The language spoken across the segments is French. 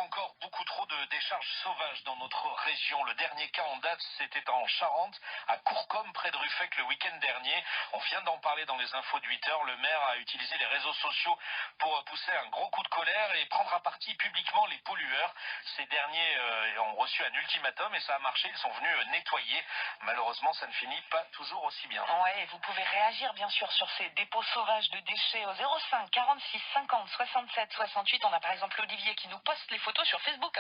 encore beaucoup trop de décharges sauvages dans notre région. Le dernier cas en date, c'était en Charente, à Courcôme, près de Ruffec, le week-end dernier. On vient d'en parler dans les infos de 8 heures. Le maire a utilisé les réseaux sociaux pour pousser un gros coup de colère et prendre à partie publiquement les pollueurs. Ces derniers ont reçu un ultimatum et ça a marché. Ils sont venus nettoyer. Malheureusement, ça ne finit pas toujours aussi bien. Ouais, vous pouvez réagir bien sûr sur ces dépôts sauvages de déchets au 05 46 50 67 68. On a par exemple Olivier qui nous poste les photos sur Facebook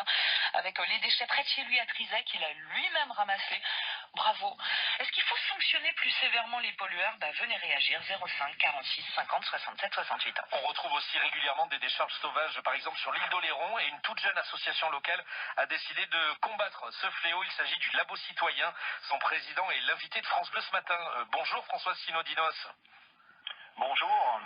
avec les déchets près de chez lui à Trizet qu'il a lui-même ramassés. Bravo. Est-ce qu'il faut sanctionner plus sévèrement les pollueurs? Venez réagir 05 46 50 67 68. On retrouve aussi régulièrement des décharges sauvages, par exemple sur l'île d'Oléron, et une toute jeune association locale a décidé de combattre ce fléau. Il s'agit du Labo Citoyen. Son président est l'invité de France Bleu ce matin. Bonjour François Sinodinos. Bonjour.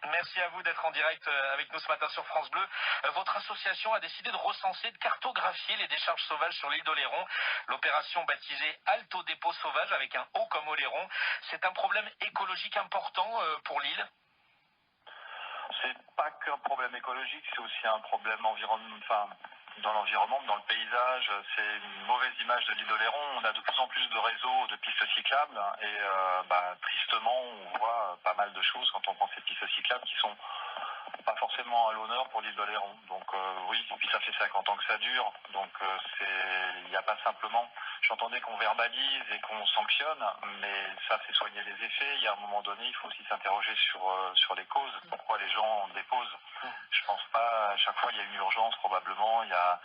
Merci à vous d'être en direct avec nous ce matin sur France Bleu. Votre association a décidé de recenser, de cartographier les décharges sauvages sur l'île d'Oléron. L'opération baptisée Halte au dépôt sauvage avec un O comme Oléron. C'est un problème écologique important pour l'île. C'est pas qu'un problème écologique, c'est aussi un problème dans l'environnement, dans le paysage. C'est une mauvaise image de l'île d'Oléron. On a de plus en plus de réseaux de pistes cyclables et tristement, on voit pas mal de choses quand on pense ces pistes cyclables qui sont pas forcément à l'honneur pour l'île d'Oléron. Donc oui, et puis ça fait 50 ans que ça dure. Donc il n'y a pas simplement... J'entendais qu'on verbalise et qu'on sanctionne, mais ça c'est soigner les effets. Il y a un moment donné, il faut aussi s'interroger sur les causes. Pourquoi les gens déposent? Je pense pas, à chaque fois il y a une urgence probablement, il y a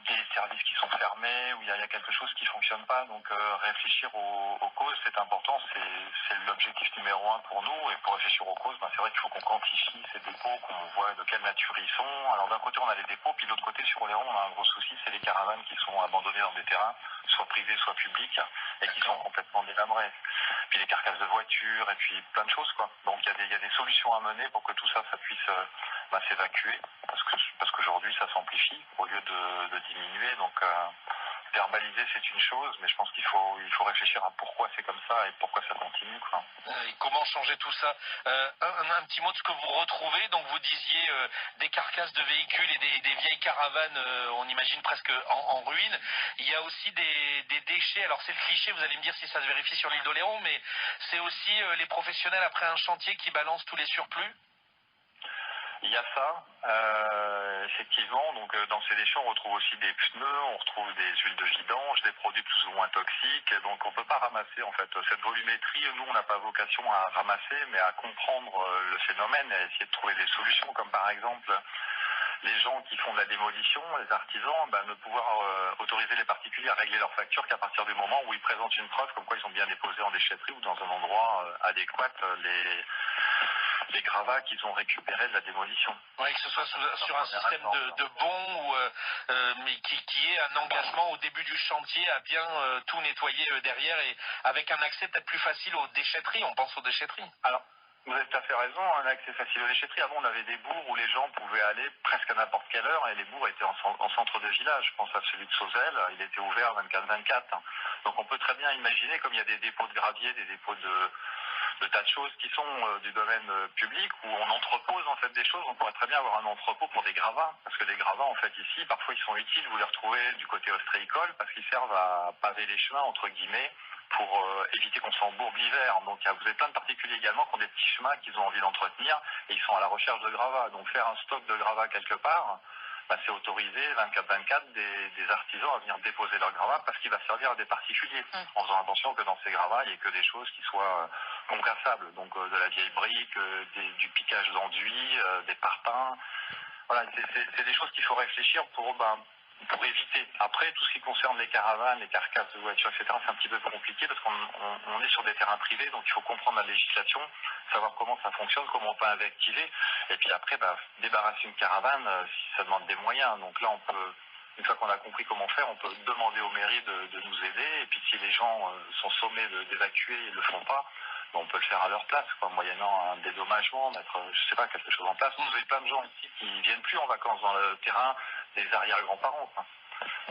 des services qui sont fermés, ou il y a quelque chose qui fonctionne pas. Donc réfléchir aux causes, c'est important, c'est l'objectif numéro un pour nous. Et pour réfléchir aux causes, c'est vrai qu'il faut qu'on quantifie ces dépôts, qu'on voit de quelle nature ils sont. Alors d'un côté on a les dépôts, puis de l'autre côté sur Oléron on a un gros souci, c'est les caravanes qui sont abandonnées dans des terrains, soit privés, soit publics, et qui sont complètement délabrés. Puis les carcasses de voitures, et puis plein de choses quoi. Donc il y a des solutions à mener pour que tout ça, ça puisse s'évacuer, parce qu'aujourd'hui ça s'amplifie au lieu de diminuer. Donc verbaliser c'est une chose, mais je pense qu'il faut réfléchir à pourquoi c'est comme ça et pourquoi ça continue quoi. Et comment changer tout ça? Un petit mot de ce que vous retrouvez. Donc vous disiez des carcasses de véhicules et des vieilles caravanes, on imagine presque en ruine. Il y a aussi des déchets. Alors c'est le cliché, vous allez me dire si ça se vérifie sur l'île d'Oléron, mais c'est aussi les professionnels après un chantier qui balancent tous les surplus. Il y a ça, effectivement. Donc dans ces déchets, on retrouve aussi des pneus, on retrouve des huiles de vidange, des produits plus ou moins toxiques. Donc on peut pas ramasser en fait cette volumétrie. Nous, on n'a pas vocation à ramasser, mais à comprendre le phénomène et à essayer de trouver des solutions, comme par exemple les gens qui font de la démolition, les artisans, ne pouvoir autoriser les particuliers à régler leurs factures qu'à partir du moment où ils présentent une preuve comme quoi ils ont bien déposé en déchetterie ou dans un endroit adéquat les gravats qu'ils ont récupérés de la démolition. Oui, que ce soit sur un système de bons, mais qui ait un engagement au début du chantier à bien tout nettoyer derrière et avec un accès peut-être plus facile aux déchetteries. On pense aux déchetteries. Alors, vous avez tout à fait raison, un accès facile aux déchetteries. Avant, on avait des bourgs où les gens pouvaient aller presque à n'importe quelle heure et les bourgs étaient en centre de village. Je pense à celui de Sauzelle, il était ouvert 24/24. Donc on peut très bien imaginer, comme il y a des dépôts de gravier, des dépôts de tas de choses qui sont du domaine public où on entrepose en fait des choses. On pourrait très bien avoir un entrepôt pour des gravats, parce que les gravats en fait ici, parfois ils sont utiles. Vous les retrouvez du côté ostréicole parce qu'ils servent à paver les chemins entre guillemets pour éviter qu'on s'embourbe l'hiver. Donc vous avez plein de particuliers également qui ont des petits chemins qu'ils ont envie d'entretenir et ils sont à la recherche de gravats. Donc faire un stock de gravats quelque part, c'est autoriser 24/24 des artisans à venir déposer leurs gravats parce qu'il va servir à des particuliers, en faisant attention que dans ces gravats, il n'y ait que des choses qui soient concassables, donc de la vieille brique, du piquage d'enduit, des parpaings. Voilà, c'est des choses qu'il faut réfléchir pour éviter. Après, tout ce qui concerne les caravanes, les carcasses de voitures, etc., c'est un petit peu plus compliqué parce qu'on est sur des terrains privés, donc il faut comprendre la législation, savoir comment ça fonctionne, comment on peut activer, et puis après, débarrasser une caravane, ça demande des moyens. Donc là, on peut, une fois qu'on a compris comment faire, on peut demander aux mairies de nous aider, et puis si les gens sont sommés d'évacuer et ne le font pas, on peut le faire à leur place, moyennant un dédommagement, mettre, je sais pas, quelque chose en place. Vous avez plein de gens ici qui viennent plus en vacances dans le terrain des arrière-grands-parents.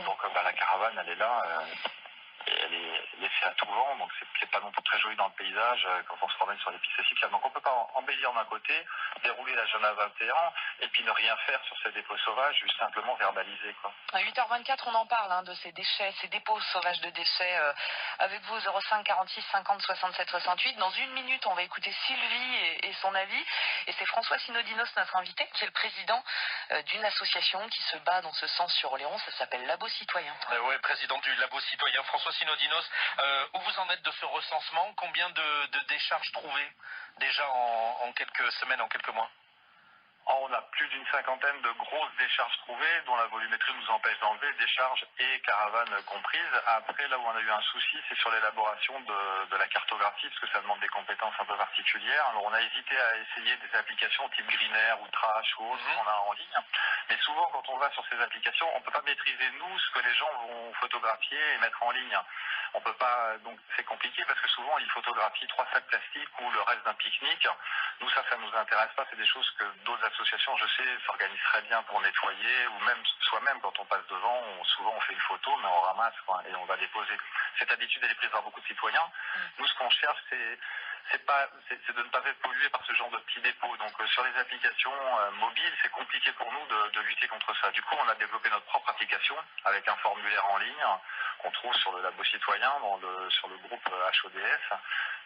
Donc la caravane, elle est là, et elle est laissée à tout vent, donc c'est pas non plus très joli dans le paysage quand on se promène sur les pistes cyclables. Donc on peut pas embellir d'un côté, dérouler l'agenda 21 et puis ne rien faire sur ces dépôts sauvages, juste simplement verbaliser, quoi. À 8h24, on en parle de ces déchets, ces dépôts sauvages de déchets avec vous, 05 46 50 67 68. Dans une minute, on va écouter Sylvie et son avis. Et c'est François Sinodinos, notre invité, qui est le président d'une association qui se bat dans ce sens sur Oléron. Ça s'appelle Labo Citoyen. Oui, président du Labo Citoyen. François Sinodinos, où vous en êtes de ce recensement? Combien de décharges trouvées déjà en quelques semaines, en quelques mois? On a plus d'une cinquantaine de grosses décharges trouvées, dont la volumétrie nous empêche d'enlever, décharges et caravanes comprises. Après, là où on a eu un souci, c'est sur l'élaboration de la cartographie, parce que ça demande des compétences un peu particulières. Alors, on a hésité à essayer des applications type Greenair ou Trash ou autres qu'on a en ligne. Mais souvent, quand on va sur ces applications, on ne peut pas maîtriser, nous, ce que les gens vont photographier et mettre en ligne. On peut pas, donc c'est compliqué parce que souvent, ils photographient 3 sacs plastiques ou le reste d'un pique-nique. Nous, ça nous intéresse pas. C'est des choses que d'autres associations, je sais, s'organisent très bien pour nettoyer, ou même soi-même, quand on passe devant, souvent on fait une photo, mais on ramasse, quoi, et on va déposer. Cette habitude, elle est prise par beaucoup de citoyens. Nous, ce qu'on cherche, c'est de ne pas être pollué par ce genre de petits dépôts. Donc, sur les applications mobiles, c'est compliqué pour nous de lutter contre ça. Du coup, on a développé notre propre application avec un formulaire en ligne qu'on trouve sur le Labo Citoyen, sur le groupe HODF,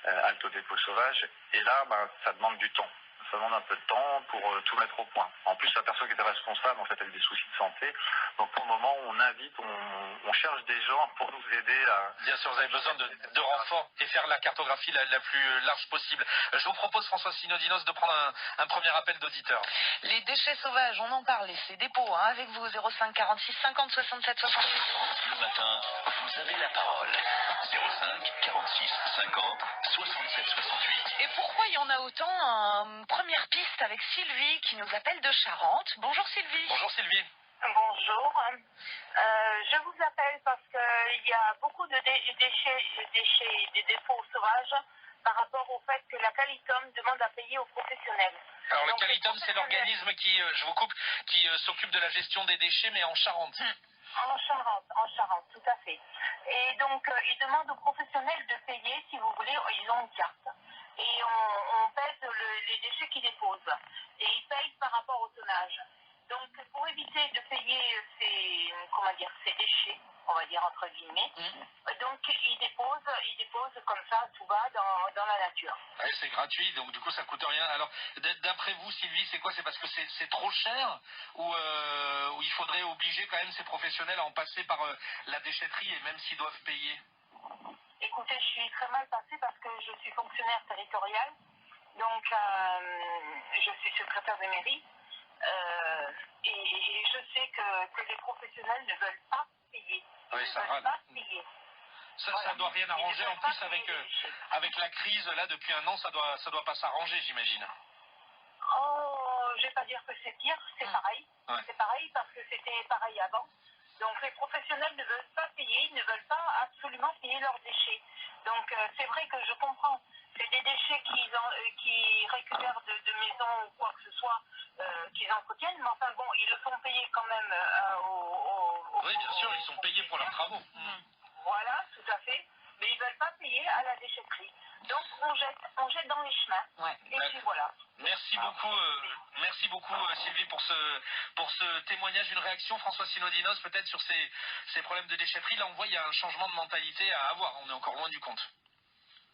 Alto Dépôt Sauvage. Et là, ça demande du temps. Ça demande un peu de temps pour tout mettre au point. En plus, la personne qui était responsable, en fait, elle a des soucis de santé. Donc, pour le moment, on invite, on cherche des gens pour nous aider à... Bien sûr, vous avez besoin de renforts et faire la cartographie la plus large possible. Je vous propose, François Sinodinos, de prendre un premier appel d'auditeur. Les déchets sauvages, on en parle, ces dépôts, avec vous, 05 46 50 67 68. Le matin, vous avez la parole. 05 46 50 67 68. Et pourquoi il y en a autant? Première piste avec Sylvie qui nous appelle de Charente. Bonjour Sylvie. Bonjour Sylvie. Bonjour. Je vous appelle parce qu'il y a beaucoup de déchets, des dépôts sauvages par rapport au fait que la Qualitum demande à payer aux professionnels. Alors le Qualitum, c'est l'organisme qui, je vous coupe, qui s'occupe de la gestion des déchets, mais en Charente. En Charente, tout à fait. Et donc, ils demandent aux professionnels de payer, si vous voulez, ils ont une carte. Et on pèse les déchets qu'ils déposent. Et ils payent par rapport au tonnage. Donc, pour éviter de payer ces déchets, on va dire entre guillemets, donc ils déposent comme ça, tout va dans la nature. Ouais, c'est gratuit, donc du coup ça coûte rien. Alors, d'après vous, Sylvie, c'est quoi? C'est parce que c'est trop cher ou il faudrait obliger quand même ces professionnels à en passer par la déchetterie, et même s'ils doivent payer? Écoutez, je suis très mal passée parce que je suis fonctionnaire territorial, donc je suis secrétaire de mairie. Et je sais que les professionnels ne veulent pas payer. Oui, ça râle. Ça doit rien arranger en plus avec la crise là depuis un an, ça doit pas s'arranger, j'imagine. Oh, je vais pas dire que c'est pire, c'est pareil. Ouais. C'est pareil parce que c'était pareil avant. Donc les professionnels ne veulent pas payer, ne veulent pas absolument payer leurs déchets. Donc c'est vrai que je comprends. C'est des déchets qu'ils récupèrent de maisons ou quoi que ce soit, qu'ils entretiennent, mais enfin bon, ils le font payer quand même oui, bien sûr, ils sont payés pour leurs travaux. Voilà, tout à fait. Mais ils ne veulent pas payer à la déchetterie. Donc on jette dans les chemins. Ouais. Et puis voilà. Merci beaucoup Sylvie pour ce témoignage. Une réaction, François Sinodinos, peut-être sur ces problèmes de déchetterie. Là, on voit il y a un changement de mentalité à avoir. On est encore loin du compte.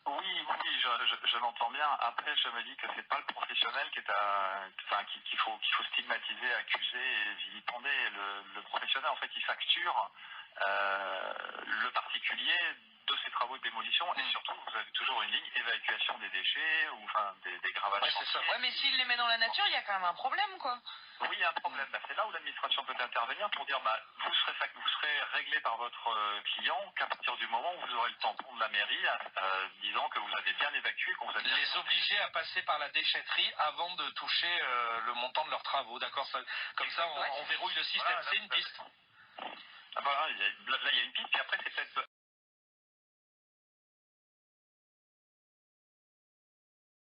Oui, je l'entends bien. Après, je me dis que c'est pas le professionnel qu'il faut stigmatiser, accuser et vilipender. Le professionnel, en fait, il facture le particulier de ses travaux de démolition, et surtout, vous avez toujours une ligne évacuation des déchets ou des gravages. Ouais, c'est ça. Ouais, mais s'il les met dans la nature, il y a quand même un problème, quoi. Oui, il y a un problème. C'est là où l'administration peut intervenir pour dire vous serez réglé par votre client qu'à partir du moment où vous aurez le tampon de la mairie disant que vous avez bien évacué, qu'on vous a bien... Les obliger à passer par la déchetterie avant de toucher le montant de leurs travaux, d'accord? Comme ça, on verrouille le système. C'est une piste. Voilà, là, il y a une piste, et après, c'est peut-être